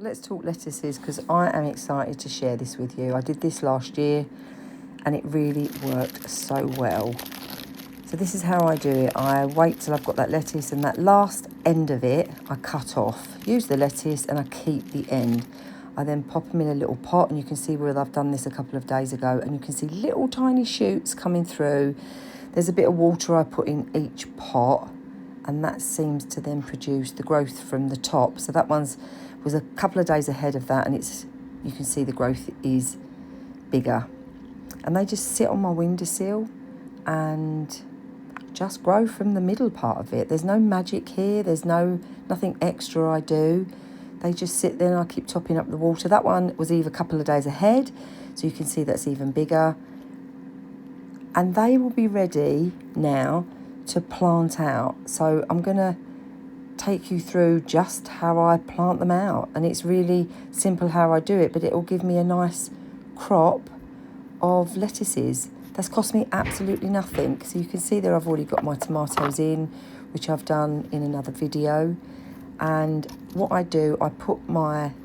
Let's talk lettuces because I am excited to share this with you. I did this last year and it really worked so well. So this is how I do it. I wait till I've got that lettuce and that last end of it I cut off. Use the lettuce and I keep the end. I then pop them in a little pot, and you can see where I've done this a couple of days ago, and you can see little tiny shoots coming through. There's a bit of water I put in each pot, and that seems to then produce the growth from the top. So that was a couple of days ahead of that, and you can see the growth is bigger. And they just sit on my windowsill and just grow from the middle part of it. There's no magic here. There's nothing extra I do. They just sit there and I keep topping up the water. That one was either a couple of days ahead, so you can see that's even bigger. And they will be ready now to plant out. So I'm going to take you through just how I plant them out. And it's really simple how I do it, but it will give me a nice crop of lettuces. That's cost me absolutely nothing. So you can see there I've already got my tomatoes in, which I've done in another video. And what I do, I put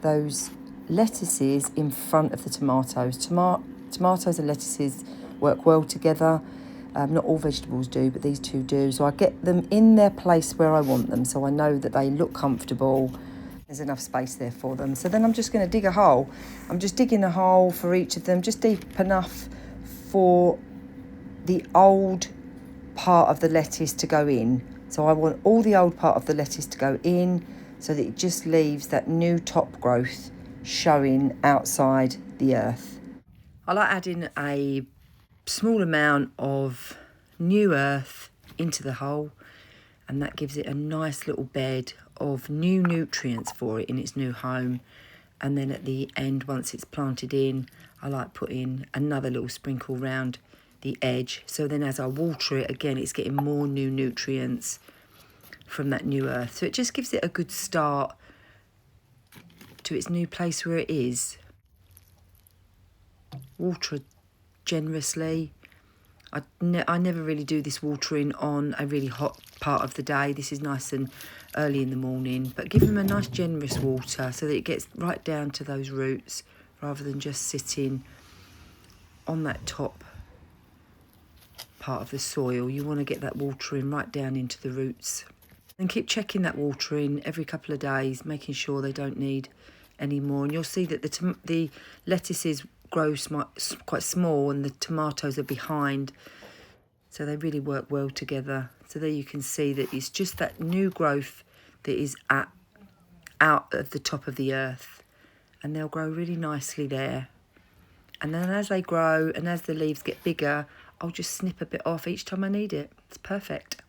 those lettuces in front of the tomatoes. Tomatoes and lettuces work well together. Not all vegetables do, but these two do. So I get them in their place where I want them, so I know that they look comfortable. There's enough space there for them. So then I'm just going to dig a hole. I'm just digging a hole for each of them, just deep enough for the old part of the lettuce to go in. So I want all the old part of the lettuce to go in so that it just leaves that new top growth showing outside the earth. I like adding a small amount of new earth into the hole, and that gives it a nice little bed of new nutrients for it in its new home. And then at the end, once it's planted in, I like putting another little sprinkle round the edge, so then as I water it again, it's getting more new nutrients from that new earth. So it just gives it a good start to its new place where it is. Water generously. I never really do this watering on a really hot part of the day. This is nice and early in the morning, but give them a nice generous water so that it gets right down to those roots rather than just sitting on that top part of the soil. You want to get that watering right down into the roots, and keep checking that watering every couple of days, making sure they don't need any more. And you'll see that the lettuces grow quite small and the tomatoes are behind, so they really work well together. So there you can see that it's just that new growth that is out of the top of the earth, and they'll grow really nicely there. And then as they grow and as the leaves get bigger, I'll just snip a bit off each time I need it. It's perfect.